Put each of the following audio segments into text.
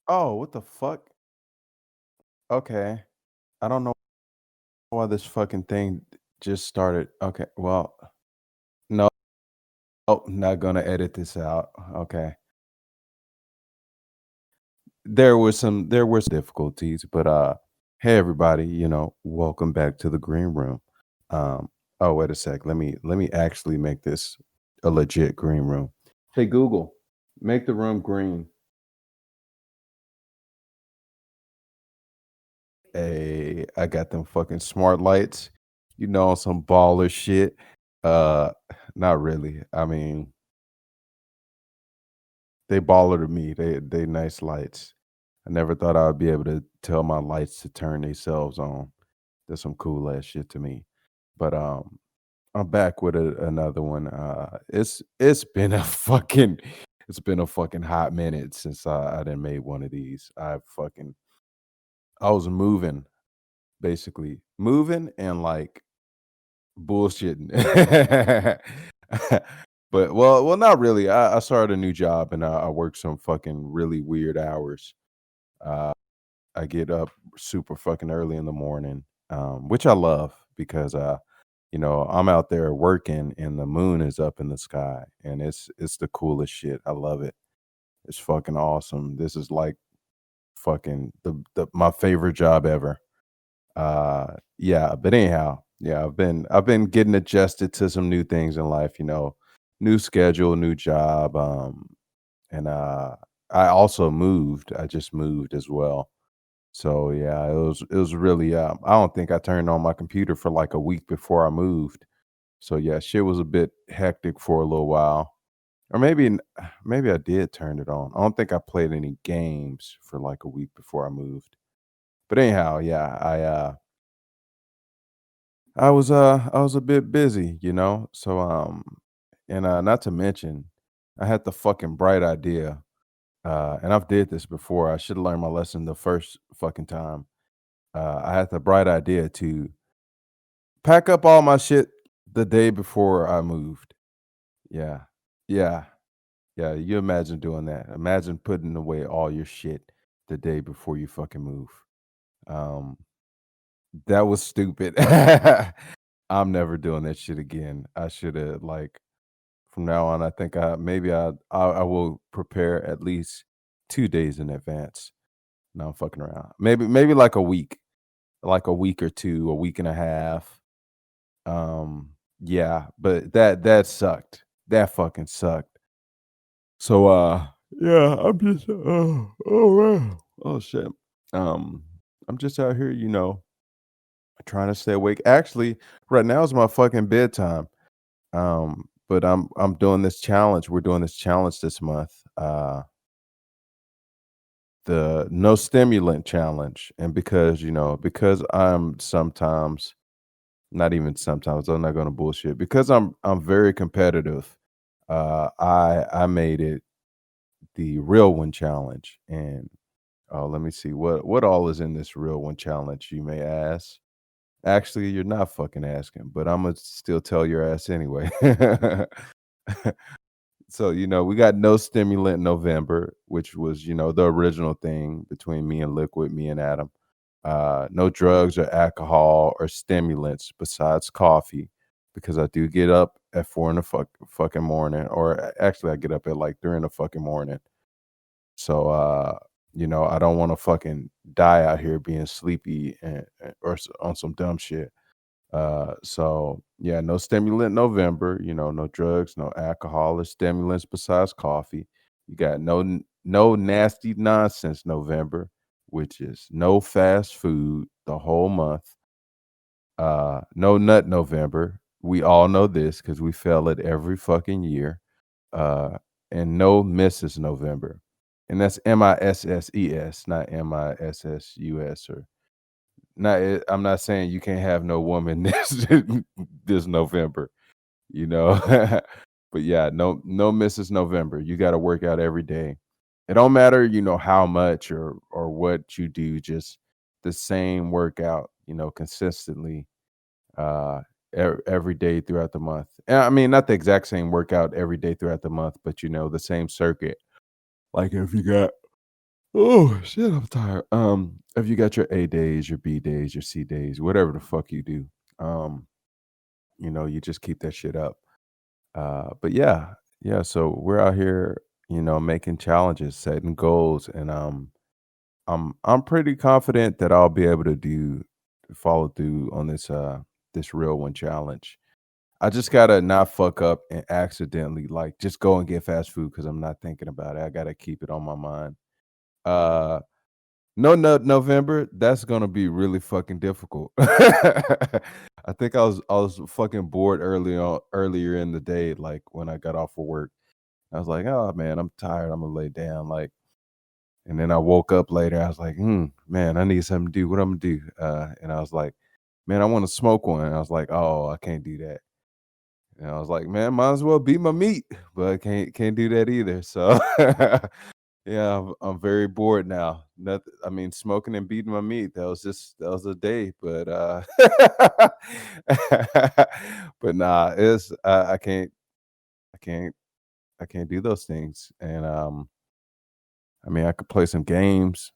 Oh, what the fuck? Okay. I don't know why this fucking thing just started. Okay. Well, no, not gonna edit this out. Okay. There were some difficulties, but hey everybody, welcome back to the green room. Oh wait a sec. Let me actually make this a legit green room. Hey Google, make the room green. Hey, I got them fucking smart lights, some baller shit. Uh Not really. I mean, they baller to me. They nice lights. I never thought I would be able to tell my lights to turn themselves on. That's some cool ass shit to me. But I'm back with another one. It's been a fucking hot minute since I done made one of these. I was moving, basically moving and like bullshitting. But not really. I started a new job and I work some fucking really weird hours. Uh, I get up super fucking early in the morning, which I love because I'm out there working and the moon is up in the sky and it's the coolest shit. I love it. It's fucking awesome. This is like fucking the my favorite job ever. Yeah, but anyhow, yeah, I've been getting adjusted to some new things in life, new schedule, new job, and I also moved. I just moved as well. So yeah, it was really I don't think I turned on my computer for like a week before I moved. So yeah, shit was a bit hectic for a little while. Or maybe I did turn it on. I don't think I played any games for like a week before I moved. But anyhow, yeah, I was a bit busy, So and not to mention I had the fucking bright idea. And I've did this before. I should have learned my lesson the first fucking time. I had the bright idea to pack up all my shit the day before I moved. Yeah. Yeah. Yeah. You imagine doing that. Imagine putting away all your shit the day before you fucking move. Um, that was stupid. I'm never doing that shit again. I should have like from now on. I think I will prepare at least 2 days in advance. No, I'm fucking around. Maybe like a week or two, a week and a half. Yeah, but that sucked. That fucking sucked. So yeah, I'm just oh wow. Oh shit. Um I'm just out here, trying to stay awake. Actually, right now is my fucking bedtime. But I'm doing this challenge. We're doing this challenge this month. The no stimulant challenge. And because I'm sometimes not even sometimes, I'm not gonna bullshit. Because I'm very competitive, I made it the real one challenge. And oh, let me see what all is in this real one challenge, you may ask. Actually, you're not fucking asking, but Imma still tell your ass anyway. So, we got no stimulant November, which was, the original thing between me and Liquid, me and Adam. No drugs or alcohol or stimulants besides coffee, because I do get up at 4 in the fucking morning, or actually I get up at like 3 in the fucking morning. So, I don't wanna fucking die out here being sleepy or on some dumb shit. So yeah, no stimulant November, no drugs, no alcohol or stimulants besides coffee. You got no nasty nonsense November, which is no fast food the whole month. No nut November. We all know this because we fail it every fucking year. Uh, and no Mrs. November. And that's MISSES, not MISSUS or not. I'm not saying you can't have no woman this November, you know. But yeah, no Mrs. November. You got to work out every day. It don't matter, how much or what you do. Just the same workout, consistently, uh, every day throughout the month. And I mean, not the exact same workout every day throughout the month, but the same circuit. Like if you got Oh shit, I'm tired. If you got your A days, your B days, your C days, whatever the fuck you do, um, you just keep that shit up. But yeah. So we're out here, making challenges, setting goals, and I'm pretty confident that I'll be able to follow through on this real one challenge. I just gotta not fuck up and accidentally like just go and get fast food because I'm not thinking about it. I gotta keep it on my mind. Uh no November, that's gonna be really fucking difficult. I think I was fucking bored earlier in the day, like when I got off of work. I was like, oh man, I'm tired. I'm gonna lay down. Like, and then I woke up later. I was like, man, I need something to do. What I'm gonna do? And I was like, man, I want to smoke one. And I was like, oh, I can't do that. And I was like, man, might as well beat my meat, but I can't do that either. So yeah, I'm very bored now. Nothing. I mean, smoking and beating my meat. That was a day, but but nah, it's I can't I can't do those things. And I mean, I could play some games.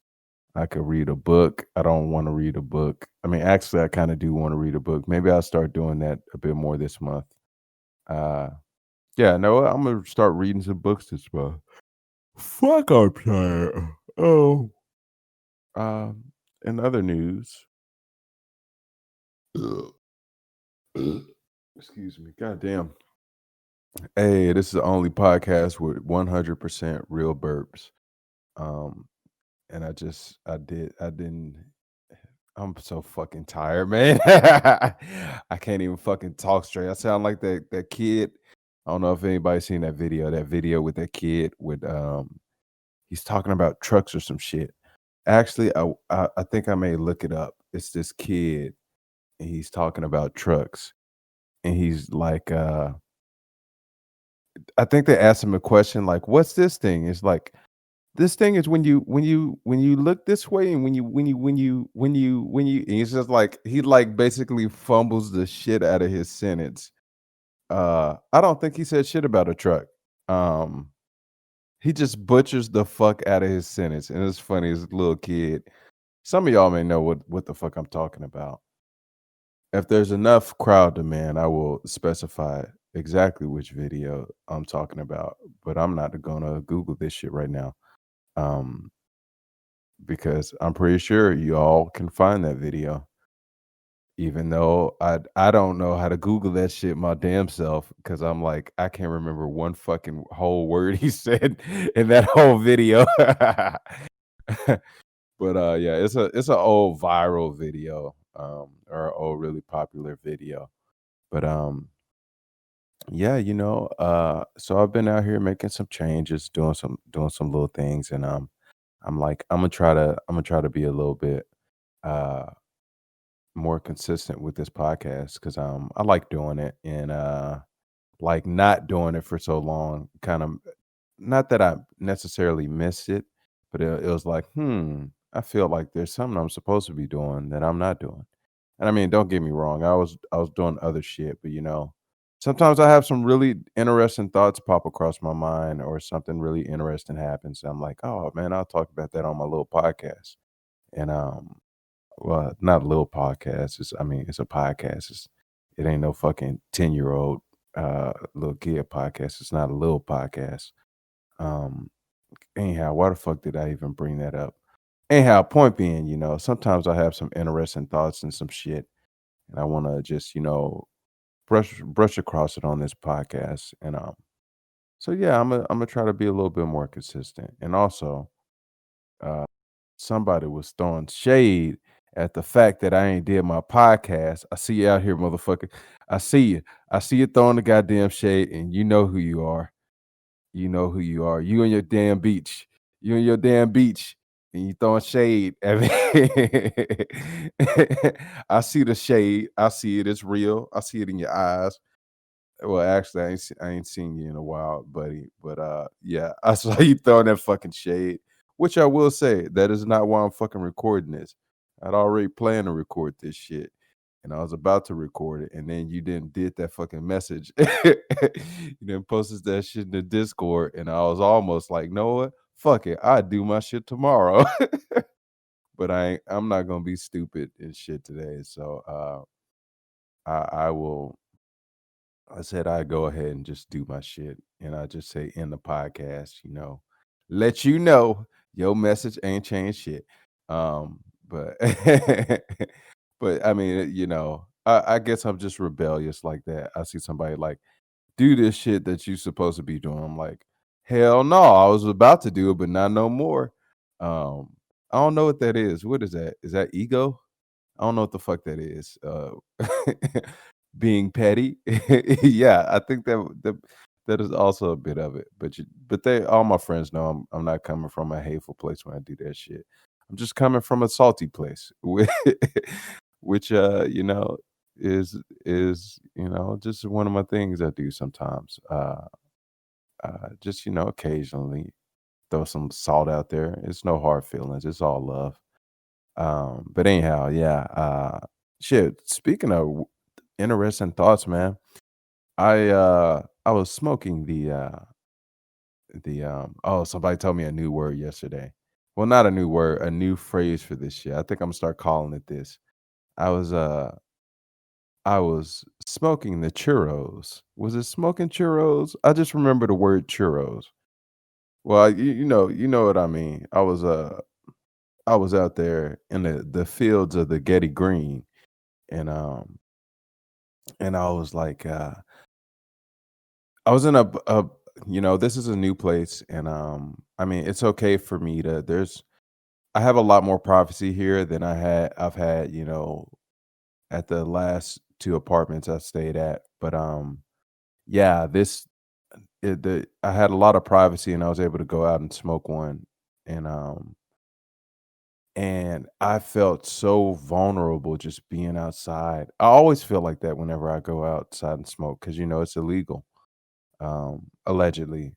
I could read a book. I don't want to read a book. I mean, actually, I kind of do want to read a book. Maybe I'll start doing that a bit more this month. Uh, yeah, no, I'm gonna start reading some books this month. Fuck, I'm tired. Oh. In other news, ugh, ugh, excuse me, goddamn. Hey, this is the only podcast with 100% real burps. Um, and I didn't. I'm so fucking tired, man. I can't even fucking talk straight. I sound like that kid. I don't know if anybody's seen that video. That video with that kid with he's talking about trucks or some shit. Actually, I think I may look it up. It's this kid and he's talking about trucks and he's like I think they asked him a question like what's this thing? It's like this thing is when you look this way and when you and he's just like he like basically fumbles the shit out of his sentence. I don't think he said shit about a truck. Um he just butchers the fuck out of his sentence and it's funny as a little kid. Some of y'all may know what the fuck I'm talking about. If there's enough crowd demand, I will specify exactly which video I'm talking about, but I'm not gonna Google this shit right now, um, because I'm pretty sure you all can find that video, even though I don't know how to Google that shit my damn self because I'm like, I can't remember one fucking whole word he said in that whole video. But, yeah, it's a old viral video, or a old really popular video, but, yeah, so I've been out here making some changes, doing some little things, and I'm like, I'm gonna try to be a little bit uh more consistent with this podcast because I like doing it and like not doing it for so long, kind of not that I necessarily missed it, but it was like, I feel like there's something I'm supposed to be doing that I'm not doing. And I mean, don't get me wrong, I was doing other shit, but sometimes I have some really interesting thoughts pop across my mind or something really interesting happens. I'm like, oh man, I'll talk about that on my little podcast. And well, not a little podcast. I mean, it's a podcast. It ain't no fucking 10-year-old little kid podcast. It's not a little podcast. Um Anyhow, why the fuck did I even bring that up? Anyhow, point being, sometimes I have some interesting thoughts and some shit, and I want to just, brush across it on this podcast. And so yeah, I'm gonna try to be a little bit more consistent. And also, uh, somebody was throwing shade at the fact that I ain't did my podcast. I see you out here, motherfucker. I see you. I see you throwing the goddamn shade, and you know who you are. You know who you are. You and your damn beach. You and your damn beach. And you throwing shade at me. I see the shade. I see it. It's real. I see it in your eyes. Well, actually, I ain't seen you in a while, buddy. But yeah, I saw you throwing that fucking shade. Which I will say, that is not why I'm fucking recording this. I'd already planned to record this shit. And I was about to record it, and then you didn't did that fucking message. You then posted that shit in the Discord, and I was almost like, know what? fuck it, I do my shit tomorrow. But I'm not gonna be stupid and shit today. So I will I said I go ahead and just do my shit. And I just say in the podcast, let you know your message ain't changed shit. But but I mean, I guess I'm just rebellious like that. I see somebody like do this shit that you supposed to be doing. I'm like, hell no, I was about to do it, but not no more. I don't know what that is. What is that? Is that ego? I don't know what the fuck that is. Being petty. Yeah, I think that is also a bit of it. But they all my friends know I'm not coming from a hateful place when I do that shit. I'm just coming from a salty place, which is just one of my things I do sometimes. Just occasionally throw some salt out there. It's no hard feelings. It's all love. But anyhow, yeah, shit, speaking of interesting thoughts, man, I was smoking oh, somebody told me a new word yesterday. Well, not a new word, a new phrase for this shit. I think I'm gonna start calling it this. I was I was smoking the churros. Was it smoking churros? I just remember the word churros. Well, you know what I mean. I was out there in the fields of the Getty Green, and I was like, I was in this is a new place, and I mean, it's okay for me to. I have a lot more privacy here than I've had, at the last two apartments I stayed at. But yeah, I had a lot of privacy, and I was able to go out and smoke one, and I felt so vulnerable just being outside. I always feel like that whenever I go outside and smoke because it's illegal, allegedly.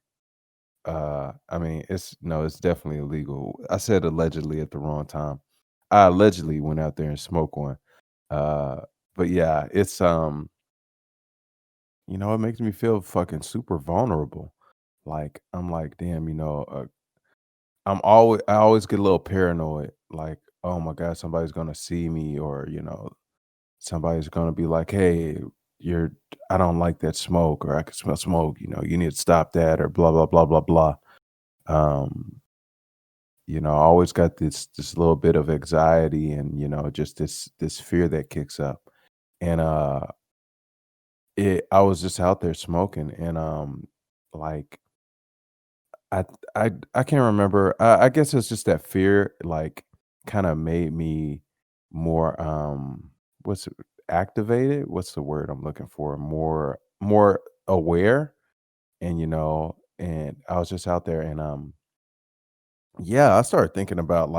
I mean, it's definitely illegal. I said allegedly at the wrong time. I allegedly went out there and smoked one. Uh, but yeah, it makes me feel fucking super vulnerable. Like I'm like, damn, I always get a little paranoid. Like, oh my god, somebody's gonna see me, or somebody's gonna be like, hey, you're, I don't like that smoke, or I can smell smoke. You need to stop that, or blah blah blah blah blah. Um, I always got this little bit of anxiety and, just this fear that kicks up. And I was just out there smoking and like I I can't remember. I guess it's just that fear like kind of made me more what's it, activated? What's the word I'm looking for? More aware, and and I was just out there and yeah, I started thinking about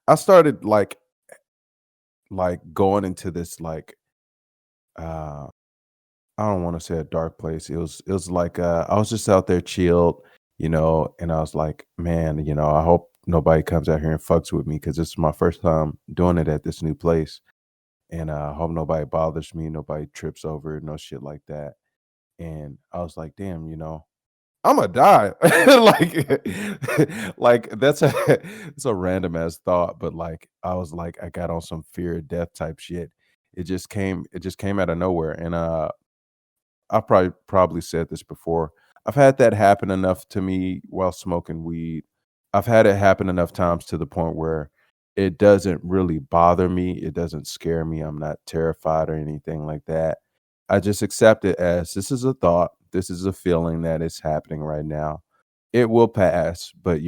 I started going into this uh I don't want to say a dark place. It was like I was just out there chilled, and I was like, man, I hope nobody comes out here and fucks with me because this is my first time doing it at this new place. And I hope nobody bothers me, nobody trips over, no shit like that. And I was like, damn, Imma die. Like like, that's a it's a random ass thought, but, I was like, I got on some fear of death type shit. It just came out of nowhere, and, I probably said this before. I've had that happen enough to me while smoking weed. I've had it happen enough times to the point where it doesn't really bother me, it doesn't scare me, I'm not terrified or anything like that. I just accept it as this is a thought, this is a feeling that is happening right now. It will pass, but,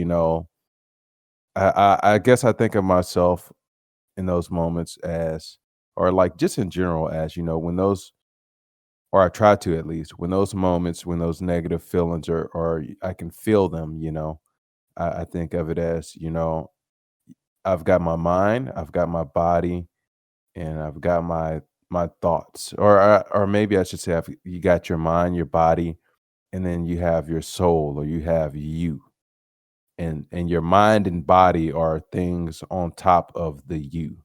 I guess I think of myself in those moments as or, just in general as, when those or I try to at least, when those moments, when those negative feelings are I can feel them, I think of it as, I've got my mind, I've got my body, and I've got my thoughts. Or maybe I should say you got your mind, your body, and then you have your soul or you have you. And your mind and body are things on top of the you.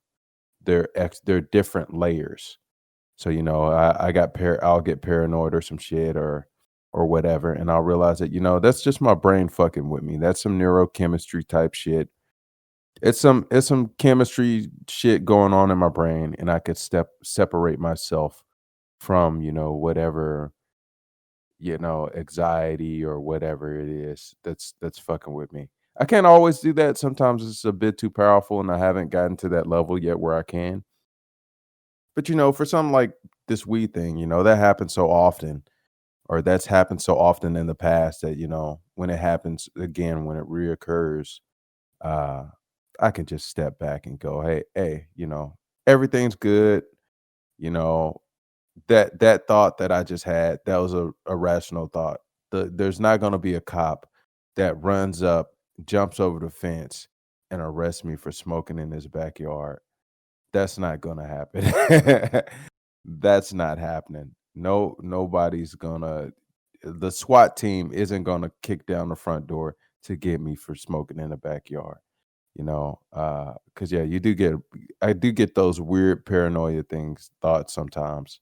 They're different layers. So, I'll get paranoid or some shit, or or whatever, and I'll realize that, that's just my brain fucking with me. That's some neurochemistry type shit. It's some chemistry shit going on in my brain, and I could separate myself from, whatever, anxiety or whatever it is that's fucking with me. I can't always do that. Sometimes it's a bit too powerful, and I haven't gotten to that level yet where I can. But for something like this weed thing, that happens so often, or that's happened so often in the past that, when it happens again, when it reoccurs, uh, I can just step back and go, hey, everything's good. You know, that thought that I just had, that was a rational thought. There's not gonna be a cop that runs up, jumps over the fence, and arrests me for smoking in his backyard. That's not gonna happen. That's not happening. No, nobody's gonna the SWAT team isn't gonna kick down the front door to get me for smoking in the backyard, because yeah, I do get those weird paranoia thoughts sometimes.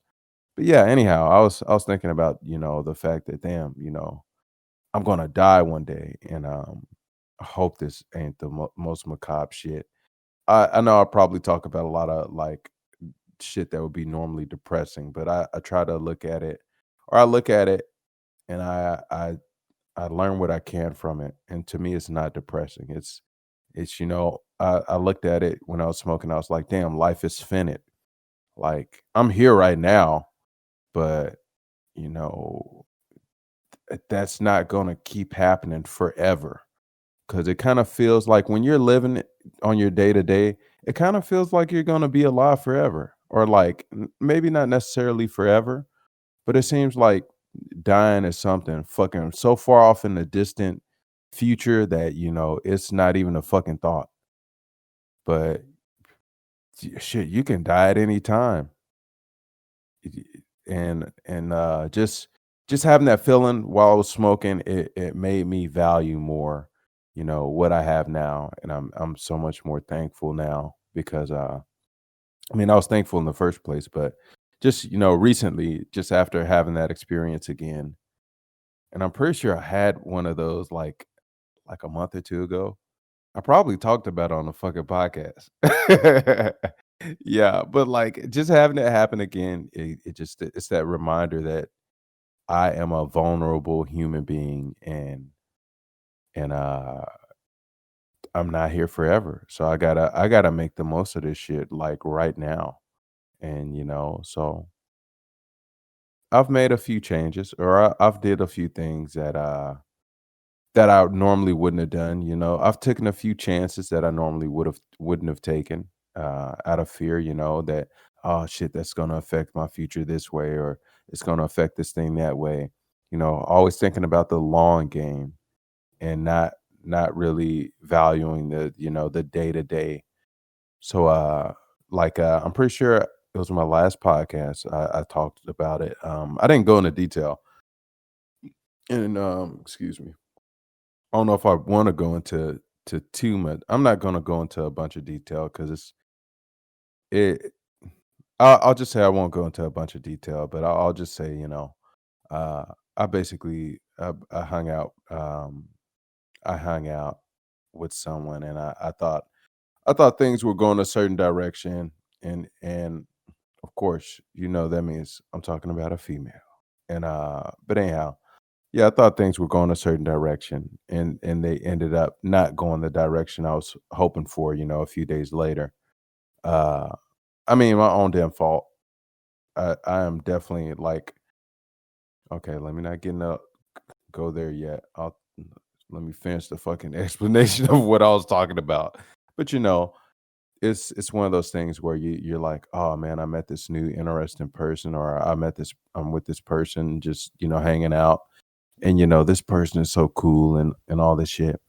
But yeah, anyhow, I was thinking about, the fact that damn, I'm gonna die one day, and I hope this ain't the most macabre shit. I know I probably talk about a lot of like shit that would be normally depressing, but I try to look at it, or I look at it, and I learn what I can from it. And to me, it's not depressing. It's I looked at it when I was smoking. I was like, damn, life is finite. Like I'm here right now, but you know that's not gonna keep happening forever. Cause it kind of feels like when you're living it on your day to day, it kind of feels like you're gonna be alive forever. Or like maybe not necessarily forever, but it seems like dying is something fucking so far off in the distant future that, it's not even a fucking thought. But shit, you can die at any time. Y- and just having that feeling while I was smoking, it made me value more, what I have now. And I'm so much more thankful now because I mean, I was thankful in the first place, but just, recently, just after having that experience again, and I'm pretty sure I had one of those like a month or two ago. I probably talked about it on the fucking podcast. Yeah, but like just having it happen again, it's that reminder that I am a vulnerable human being, and I'm not here forever. So I gotta make the most of this shit like right now. And so I've made a few changes, or I've did a few things that I normally wouldn't have done. I've taken a few chances that I normally wouldn't have taken, out of fear, that, oh shit, that's gonna affect my future this way, or it's gonna affect this thing that way. Always thinking about the long game, and not really valuing the day to day. So I'm pretty sure it was my last podcast. I talked about it. I didn't go into detail, and excuse me. I don't know if I wanna go into too much. I'm not gonna go into a bunch of detail because it I'll just say I won't go into a bunch of detail, but I'll just say, uh, I basically I hung out with someone, and I thought things were going a certain direction, and of course, that means I'm talking about a female. And but anyhow, yeah, I thought things were going a certain direction, and they ended up not going the direction I was hoping for, a few days later. Uh, I mean, my own damn fault. I am definitely like, okay, let me not go there yet. Let me finish the fucking explanation of what I was talking about. But it's one of those things where you're like, oh man, I met this new interesting person, or I'm with this person just hanging out, and this person is so cool and all this shit.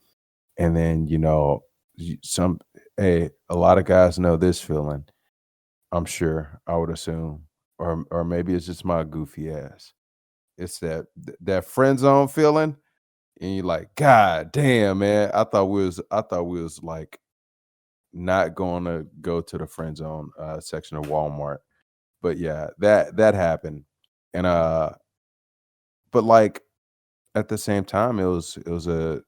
And then some a lot of guys know this feeling, I'm sure, I would assume, or maybe it's just my goofy ass. It's that friend zone feeling, and you're like, god damn, man, I thought we was like not gonna go to the friend zone section of Walmart. But yeah, that happened. And but like at the same time, it was a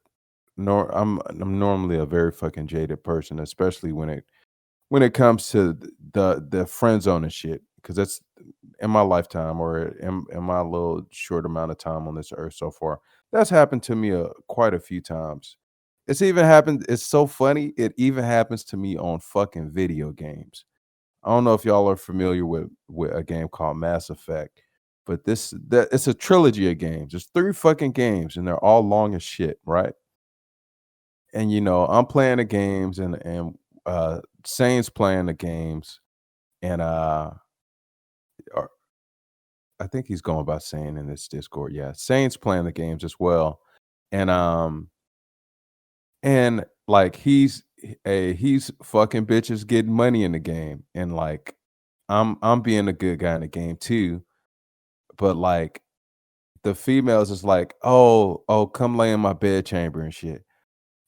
nor I'm normally a very fucking jaded person, especially when it comes to the friend zone and shit, because that's in my lifetime or in my little short amount of time on this earth so far, that's happened to me quite a few times. It's even happened. It's so funny. It even happens to me on fucking video games. I don't know if y'all are familiar with a game called Mass Effect, but that it's a trilogy of games. There's three fucking games, and they're all long as shit, right? And I'm playing the games, and Saint's playing the games, and or I think he's going by Saint in this Discord. Yeah, Saint's playing the games as well, and like he's fucking bitches getting money in the game, and like I'm being a good guy in the game too, but like the females is like, oh, come lay in my bed chamber and shit,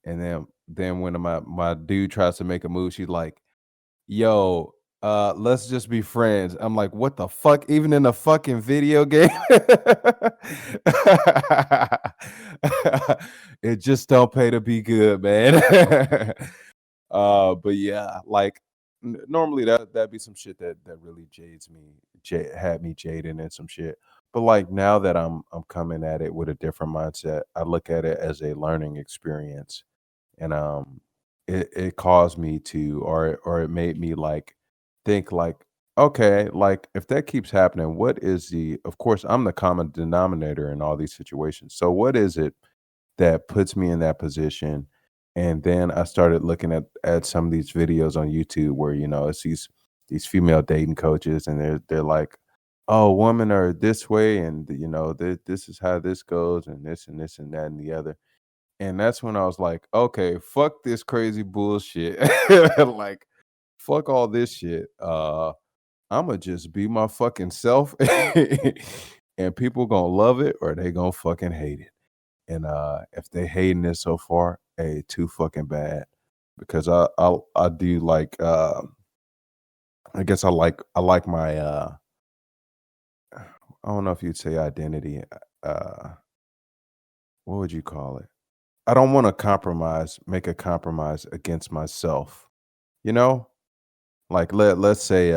and then when my dude tries to make a move, she's like, yo, let's just be friends. I'm like, what the fuck? Even in a fucking video game? It just don't pay to be good, man. But yeah, like normally that'd be some shit that really jades me, had me jaded and some shit. But like now that I'm coming at it with a different mindset, I look at it as a learning experience, and it caused me to, or it made me like think like, okay, like if that keeps happening, what is the, of course I'm the common denominator in all these situations, so what is it that puts me in that position? And then I started looking at some of these videos on YouTube where it's these female dating coaches, and they're like, oh, women are this way, and this is how this goes, and this and this and that and the other. And that's when I was like, "Okay, fuck this crazy bullshit." Like, fuck all this shit. Imma just be my fucking self, and people gonna love it or they gonna fucking hate it. And, if they hating it so far, hey, too fucking bad, because I do like, I guess I like my, I don't know if you'd say identity, what would you call it? I don't wanna make a compromise against myself, you know? Like, let's say,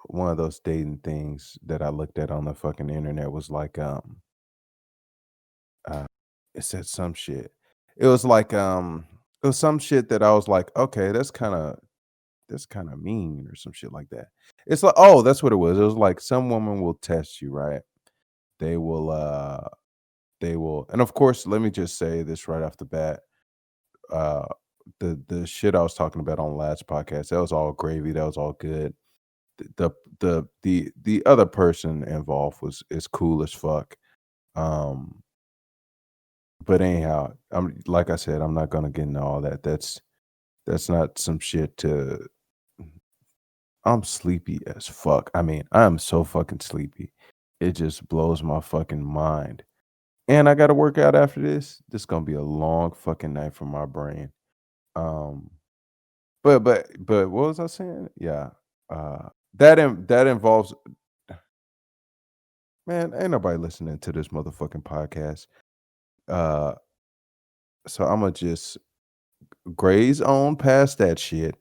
one of those dating things that I looked at on the fucking internet was like, uh, it said some shit. It was like, it was some shit that I was like, "Okay, that's kinda mean," or some shit like that. It's like, oh, that's what it was. It was like some woman will test you, right? They will, and of course, let me just say this right off the bat. uh the shit I was talking about on the last podcast, that was all gravy, that was all good. The other person involved was is cool as fuck. Um, but anyhow, I'm like I said, I'm not gonna get into all that. That's not some shit to. I'm sleepy as fuck. I mean, I'm so fucking sleepy. It just blows my fucking mind. And I gotta work out after this. This gonna be a long fucking night for my brain. Um, but what was I saying? Yeah. That involves, man, ain't nobody listening to this motherfucking podcast. Uh so I'ma just graze on past that shit.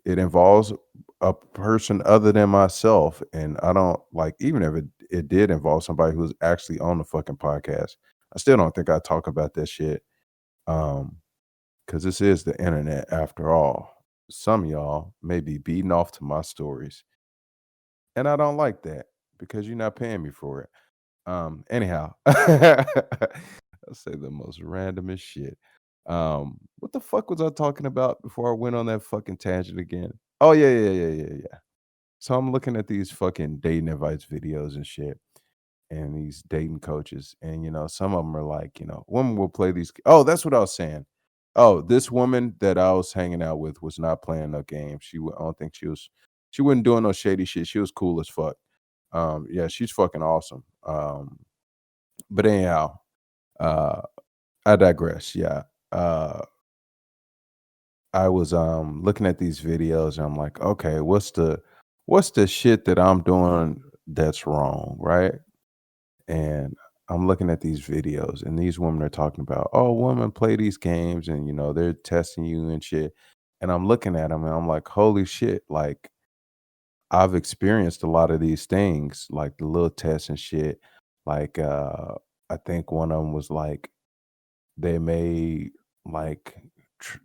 It involves a person other than myself. And I don't like, even if it did involve somebody who's actually on the fucking podcast, I still don't think I talk about that shit. Um, because this is the internet after all. Some of y'all may be beating off to my stories. And I don't like that because you're not paying me for it. Anyhow, I'll say the most randomest shit. What the fuck was I talking about before I went on that fucking tangent again? Oh yeah. So I'm looking at these fucking dating advice videos and shit, and these dating coaches, and some of them are like, women will play these. Oh, that's what I was saying. Oh, this woman that I was hanging out with was not playing no games. I don't think she was. She wasn't doing no shady shit. She was cool as fuck. Yeah, she's fucking awesome. But anyhow, uh, I digress. Yeah. Uh, I was looking at these videos, and I'm like, okay, what's the shit that I'm doing that's wrong, right? And I'm looking at these videos and these women are talking about, "Oh, women play these games and, they're testing you and shit." And I'm looking at them and I'm like, "Holy shit." Like, I've experienced a lot of these things, like the little tests and shit. Like, I think one of them was like they may like tr-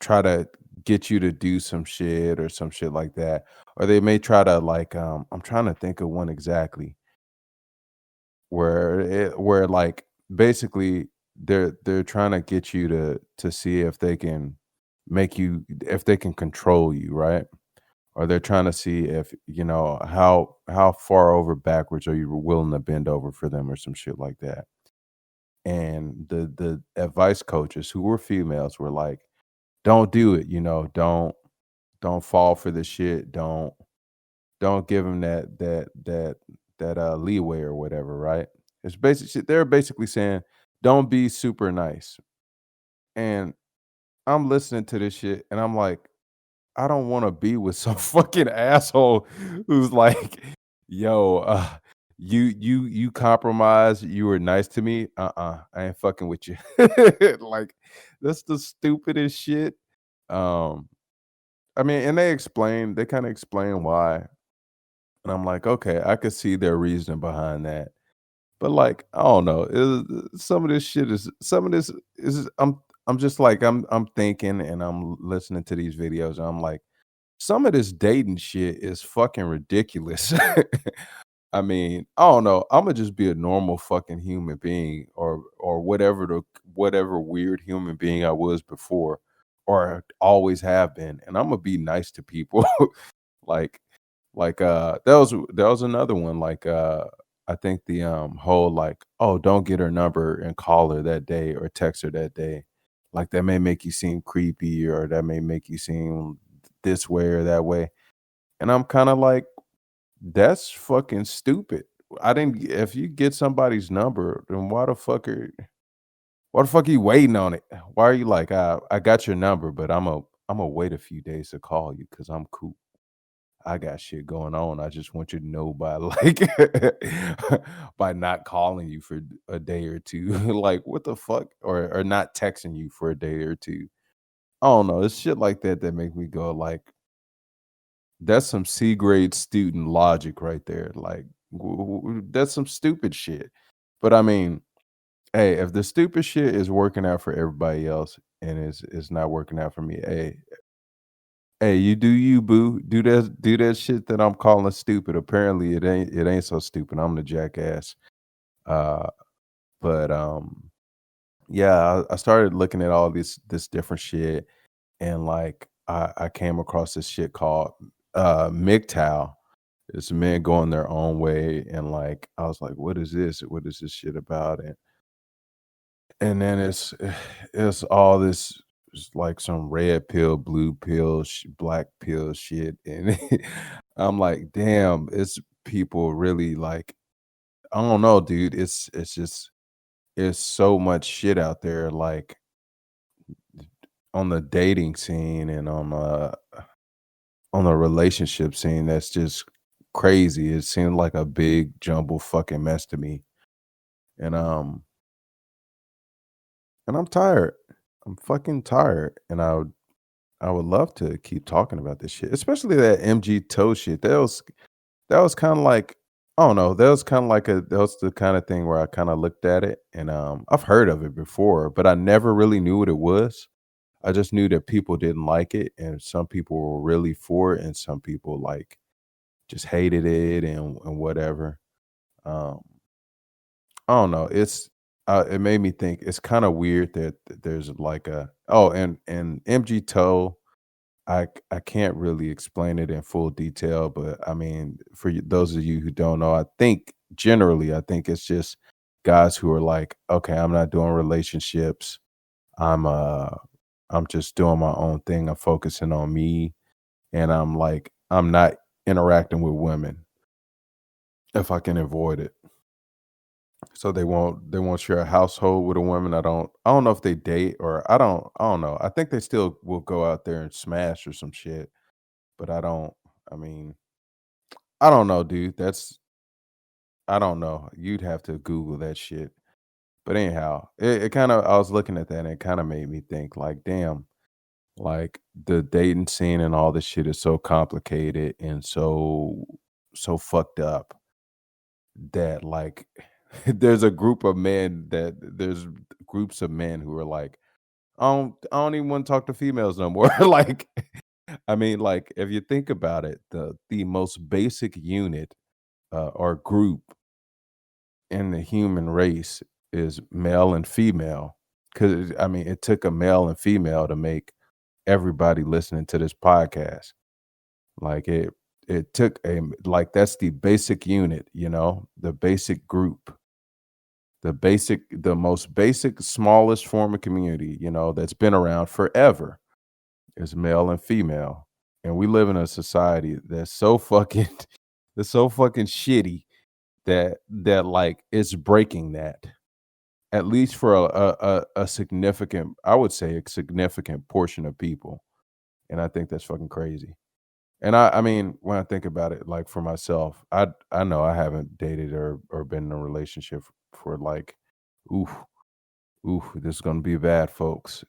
try to get you to do some shit or some shit like that, or they may try to like I'm trying to think of one exactly where like basically they're trying to get you to see if they can if they can control you, right? Or they're trying to see if, how far over backwards are you willing to bend over for them or some shit like that. And the advice coaches who were females were like, "Don't do it, don't fall for the shit. Don't give them that leeway or whatever, right?" It's basically they're basically saying, "Don't be super nice." And I'm listening to this shit and I'm like, I don't wanna be with some fucking asshole who's like, "Yo, you compromise, you were nice to me, I ain't fucking with you." Like, that's the stupidest shit. Um, I mean, and they kinda explain why, and I'm like, "Okay, I could see their reasoning behind that." But, like, I don't know, some of this is I'm just like, I'm thinking and I'm listening to these videos, and I'm like, some of this dating shit is fucking ridiculous. I mean, I don't know. Imma just be a normal fucking human being or whatever weird human being I was before or always have been, and Imma be nice to people. Like that was another one, like, I think the, whole, like, "Oh, don't get her number and call her that day or text her that day." Like, that may make you seem creepy or that may make you seem this way or that way, and I'm kinda like, "That's fucking stupid." I didn't If you get somebody's number, then why the fuck are you waiting on it? Why are you like, I got your number, but Imma wait a few days to call you because 'cause I'm cool. I got shit going on. I just want you to know by like by not calling you for a day or two. Like, what the fuck? Or not texting you for a day or two. I don't know. It's shit like that that make me go like, that's some C grade student logic right there. Like, that's some stupid shit. But I mean, hey, if the stupid shit is working out for everybody else and is not working out for me, hey, you do you, boo. Do that shit that I'm calling stupid. Apparently, it ain't so stupid. I'm the jackass. Uh, but yeah, I started looking at all this different shit, and like I came across this shit called MGTOW. It's men going their own way, and like I was like, what is this? What is this shit about? And then it's all this it's like some red pill, blue pill, black pill shit, and I'm like, damn, it's people really like I don't know, dude. It's just it's so much shit out there, like on the dating scene and on the relationship scene. That's just crazy. It seemed like a big jumble fucking mess to me, and I'm tired. I'm fucking tired, and I would love to keep talking about this shit, especially that MG toe shit. That was kinda like I don't know, that was the kinda thing where I kinda looked at it and, I've heard of it before, but I never really knew what it was. I just knew that people didn't like it, and some people were really for it, and some people, like, just hated it and whatever. Um, I don't know, it made me think it's kinda weird that there's like a oh, and MG toe I can't really explain it in full detail, but I mean, for those of you who don't know, I think it's just guys who are like, okay, I'm not doing relationships. I'm uh I'm just doing my own thing. I'm focusing on me, and I'm not interacting with women if I can avoid it. So they won't share a household with a woman. I don't know if they date or I don't know. I think they still will go out there and smash or some shit. But I mean, I don't know, dude. I don't know. You'd have to Google that shit. But anyhow, it kinda I was looking at that and it kinda made me think like, damn, like the dating scene and all this shit is so complicated and so fucked up that like there's a group of men that there's groups of men who are like, I don't even want to talk to females no more. Like, I mean, like if you think about it, the most basic unit or group in the human race is male and female. Cause I mean, it took a male and female to make everybody listening to this podcast. Like it took like that's the basic unit, the basic group, the most basic, smallest form of community, that's been around forever is male and female. And we live in a society that's so fucking that's so fucking shitty that like it's breaking that. At least for a significant, I would say a significant portion of people. And I think that's fucking crazy. And I mean, when I think about it, like for myself, I know I haven't dated or been in a relationship for like, oof, oof, this is gonna be bad, folks.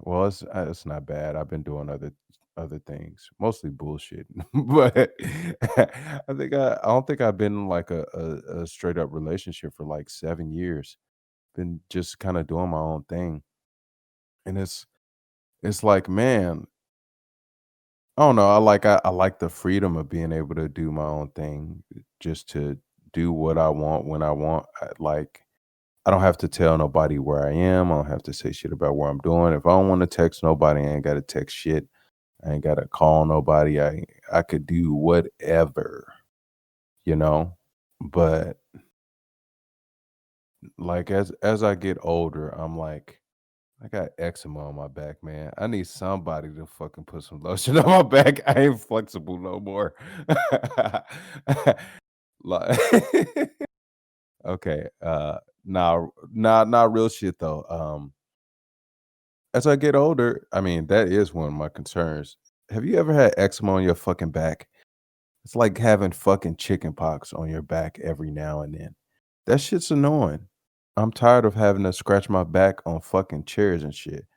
Well, it's not bad. I've been doing other things, mostly bullshit. But I don't think I've been in like a straight up relationship for like 7 years. Been just kind of doing my own thing, and it's like, man, I don't know. I like the freedom of being able to do my own thing, just to do what I want when I want. I don't have to tell nobody where I am. I don't have to say shit about what I'm doing. If I don't want to text nobody, I ain't got to text shit. I ain't got to call nobody. I could do whatever, you know. But like as I get older, I'm like, I got eczema on my back, man. I need somebody to fucking put some lotion on my back. I ain't flexible no more. Like, okay, nah, real shit though. As I get older, I mean, that is one of my concerns. Have you ever had eczema on your fucking back? It's like having fucking chicken pox on your back every now and then. That shit's annoying. I'm tired of having to scratch my back on fucking chairs and shit.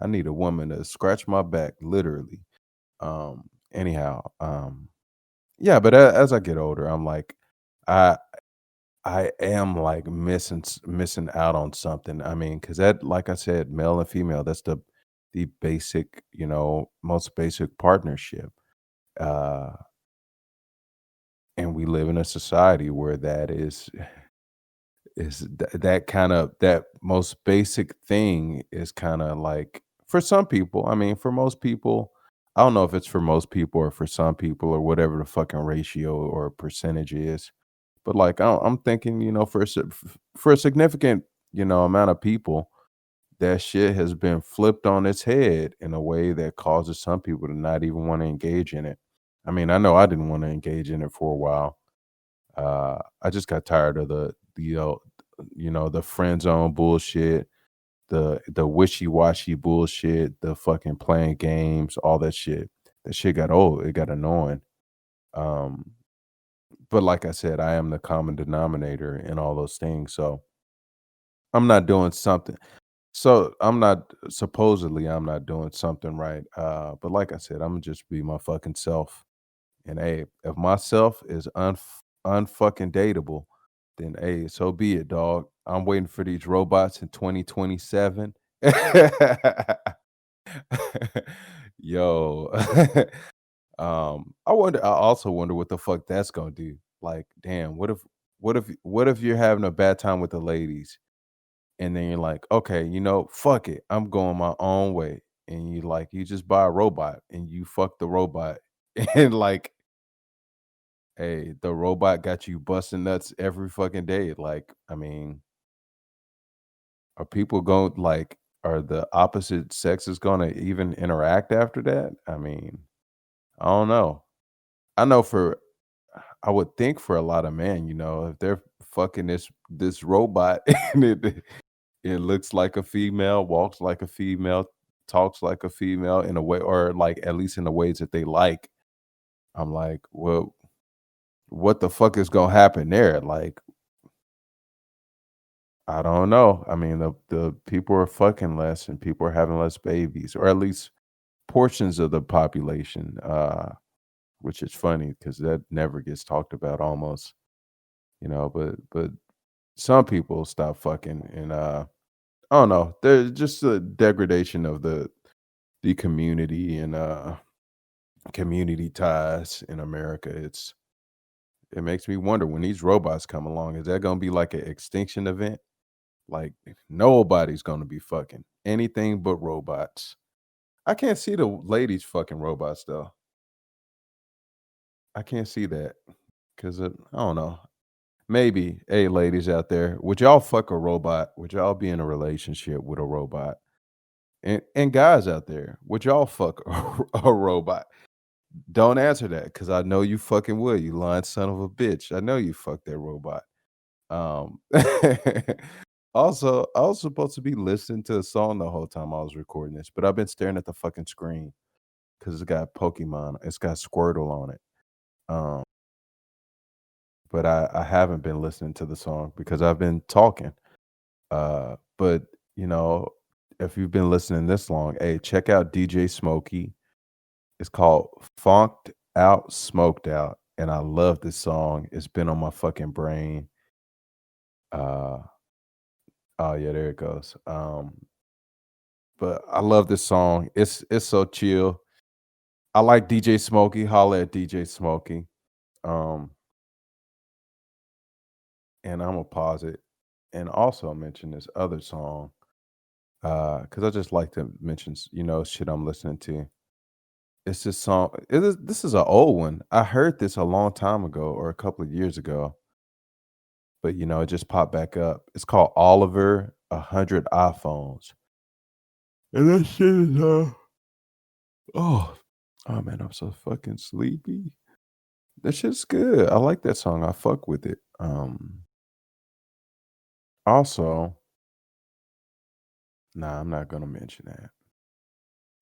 I need a woman to scratch my back, literally. Anyhow, yeah, but as I get older, I'm like, I I am like missing out on something. I mean, because that, like I said, male and female, that's the basic, most basic partnership. Uh, and we live in a society where that is that kind of that most basic thing is kind of like for some people. I mean, for most people, I don't know if it's for most people or for some people or whatever the fucking ratio or percentage is. But like I'm thinking, for a significant, amount of people, that shit has been flipped on its head in a way that causes some people to not even want to engage in it. I mean, I know I didn't want to engage in it for a while. I just got tired of the friend zone bullshit, the wishy washy bullshit, the fucking playing games, all that shit. That shit got old. It got annoying. Um, but like I said, I am the common denominator in all those things. So I'm not doing something. So I'm not doing something right. But like I said, I'm gonna just be my fucking self. And hey, if myself is unfucking dateable, then hey, so be it, dog. I'm waiting for these robots in 2027. Yo. I also wonder what the fuck that's gonna do. Like, damn, what if you're having a bad time with the ladies and then you're like, okay, fuck it. I'm going my own way. And you just buy a robot and you fuck the robot. And like, hey, the robot got you busting nuts every fucking day. Like, I mean, are people going like are the opposite sexes gonna even interact after that? I mean, I don't know. I know I would think for a lot of men, if they're fucking this robot and it looks like a female, walks like a female, talks like a female in a way, or like at least in the ways that they like. I'm like, well, what the fuck is gonna happen there? Like, I don't know. I mean, the people are fucking less and people are having less babies, or at least portions of the population, which is funny because that never gets talked about almost, but some people stop fucking and, I don't know, there's just a degradation of the community and, community ties in America. It makes me wonder when these robots come along, is that gonna be like an extinction event? Like, nobody's gonna be fucking anything but robots. I can't see the ladies fucking robots, though. I can't see that 'cause, I don't know. Maybe, hey, ladies out there, would y'all fuck a robot? Would y'all be in a relationship with a robot? And guys out there, would y'all fuck a robot? Don't answer that because I know you fucking would, you lying son of a bitch. I know you fucked that robot. Um, also, I was supposed to be listening to a song the whole time I was recording this, but I've been staring at the fucking screen because 'cause it's got Pokemon, it's got Squirtle on it. Um, but I haven't been listening to the song because I've been talking. But, you know, if you've been listening this long, hey, check out DJ Smokey. It's called Funked Out, Smoked Out, and I love this song. It's been on my fucking brain. Uh, oh yeah, there it goes. But I love this song. It's so chill. I like DJ Smokey. Holla at DJ Smokey. Um, and I'm gonna pause it and also mention this other song. Because I just like to mention, shit I'm listening to. It's this song. This is an old one. I heard this a long time ago or a couple of years ago, but it just popped back up. It's called Oliver 100 iPhones. And that shit is oh oh man, I'm so fucking sleepy. That shit's good. I like that song. I fuck with it. Also, nah, I'm not gonna mention that.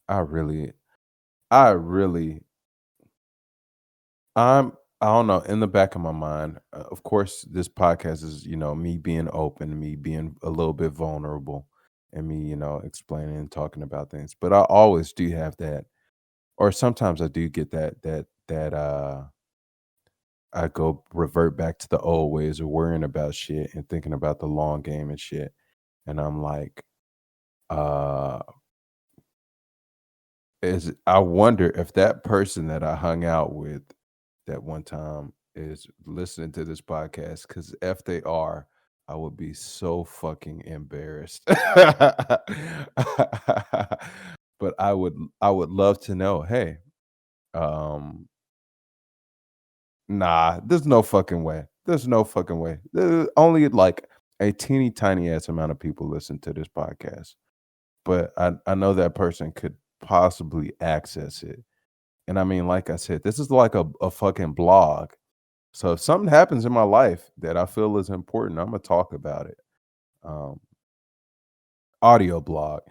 I really, I really I don't know, in the back of my mind, of course, this podcast is, me being open, me being a little bit vulnerable, and me, explaining and talking about things. But I always do have that, or sometimes I do get that I go revert back to the old ways of worrying about shit and thinking about the long game and shit. And I'm like, uh, is I wonder if that person that I hung out with that one time is listening to this podcast, because if they are, I would be so fucking embarrassed. But I would love to know, hey, um, nah, there's no fucking way. There's no fucking way. Only like a teeny tiny ass amount of people listen to this podcast. But I know that person could possibly access it. And I mean, like I said, this is like a fucking blog. So if something happens in my life that I feel is important, Imma talk about it. Um, audio blog,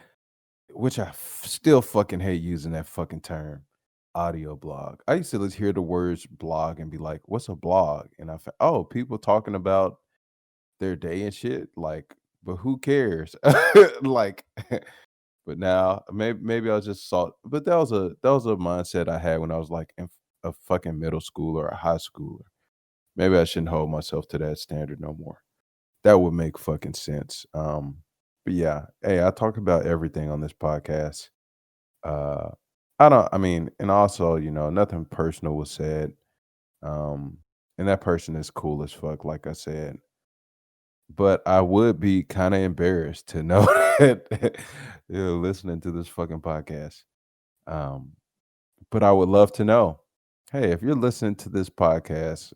which I still fucking hate using that fucking term, audio blog. I used to just hear the words blog and be like, "What's a blog?" And "Oh, people talking about their day and shit." Like, but who cares? Like, but now maybe I was just saw, but that was a mindset I had when I was like in a fucking middle school or a high schooler. Maybe I shouldn't hold myself to that standard no more. That would make fucking sense. But yeah, hey, I talk about everything on this podcast. Uh, I mean, and also, nothing personal was said. Um, and that person is cool as fuck, like I said. But I would be kind of embarrassed to know that listening to this fucking podcast. Um, but I would love to know. Hey, if you're listening to this podcast,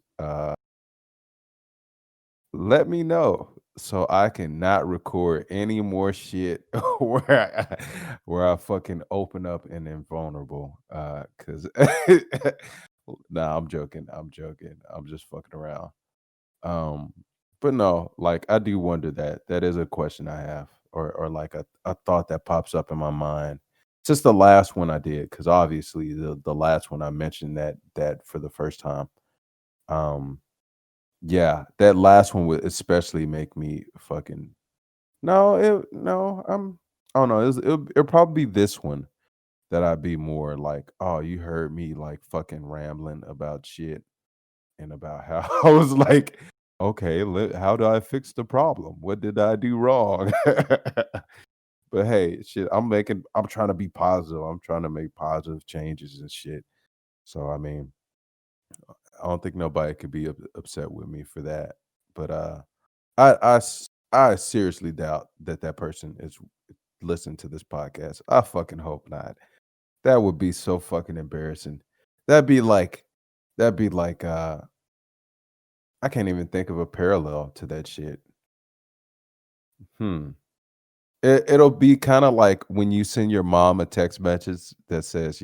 let me know so I can not record any more shit where I fucking open up and invulnerable. Cause nah, I'm joking. I'm joking. I'm just fucking around. Um, but no, like I do wonder that. That is a question I have, or like a thought that pops up in my mind. Just the last one I did, because obviously the last one I mentioned that for the first time. Um, yeah, that last one would especially make me fucking I don't know, it'll probably be this one that I'd be more like, "Oh, you heard me, like, fucking rambling about shit and about how I was like, okay, how do I fix the problem? What did I do wrong?" But hey, shit, I'm trying to be positive. I'm trying to make positive changes and shit. So, I mean, I don't think nobody could be upset with me for that. But, I seriously doubt that that person is listening to this podcast. I fucking hope not. That would be so fucking embarrassing. That'd be like that'd be like, I can't even think of a parallel to that shit. Hmm. It'll be kinda like when you send your mom a text message that says,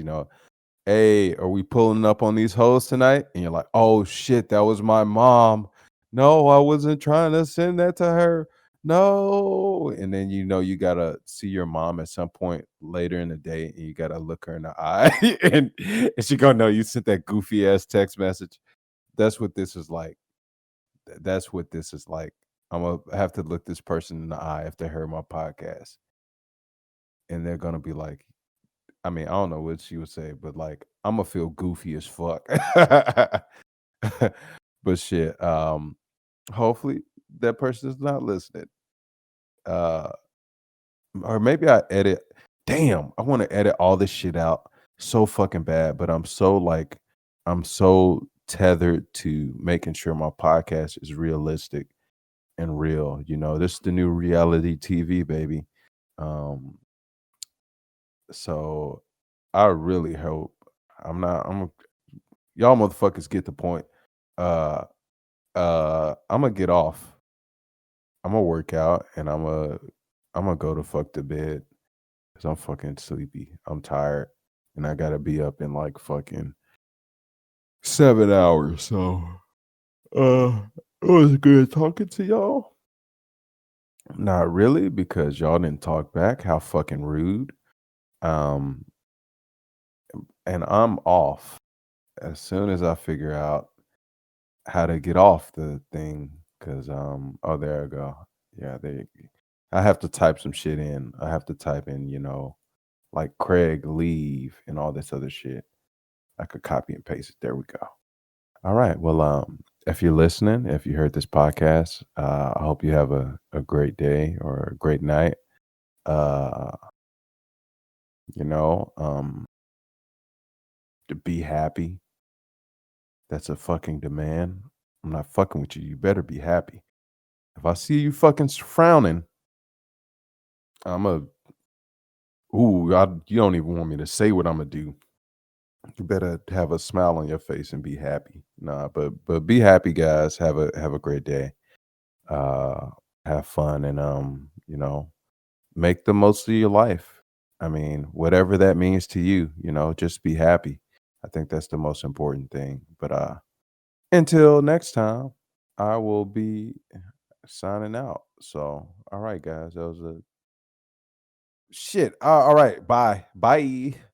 "Hey, are we pulling up on these hoes tonight?" And you're like, "Oh shit, that was my mom. No, I wasn't trying to send that to her. No." And then you gotta see your mom at some point later in the day and you gotta look her in the eye and she gonna know you sent that goofy ass text message. That's what this is like. That's what this is like. Imma have to look this person in the eye if they heard my podcast, and they're gonna be like, I mean, I don't know what she would say, but, like, Imma feel goofy as fuck. But shit, hopefully that person is not listening. Uh, or maybe I edit damn, I wanna edit all this shit out so fucking bad, but I'm so tethered to making sure my podcast is realistic and real, this is the new reality TV, baby. Um, so I really hope y'all motherfuckers get the point. Uh Imma get off. Imma work out and Imma go to fuck to bed because I'm fucking sleepy. I'm tired and I gotta be up in like fucking 7 hours. So it was good talking to y'all. Not really, because y'all didn't talk back. How fucking rude. Um, and I'm off as soon as I figure out how to get off the thing. Cause oh, there I go. Yeah, I have to type some shit in. I have to type in, like Craig leave and all this other shit. I could copy and paste it. There we go. All right. Well, if you're listening, if you heard this podcast, I hope you have a great day or a great night. Uh, to be happy. That's a fucking demand. I'm not fucking with you. You better be happy. If I see you fucking frowning, I'm a you don't even want me to say what I'm gonna do. You better have a smile on your face and be happy. Nah, but be happy, guys. Have a great day. Uh, have fun and make the most of your life. I mean, whatever that means to you, just be happy. I think that's the most important thing. But until next time, I will be signing out. So, all right, guys, that was a shit. All right, bye. Bye.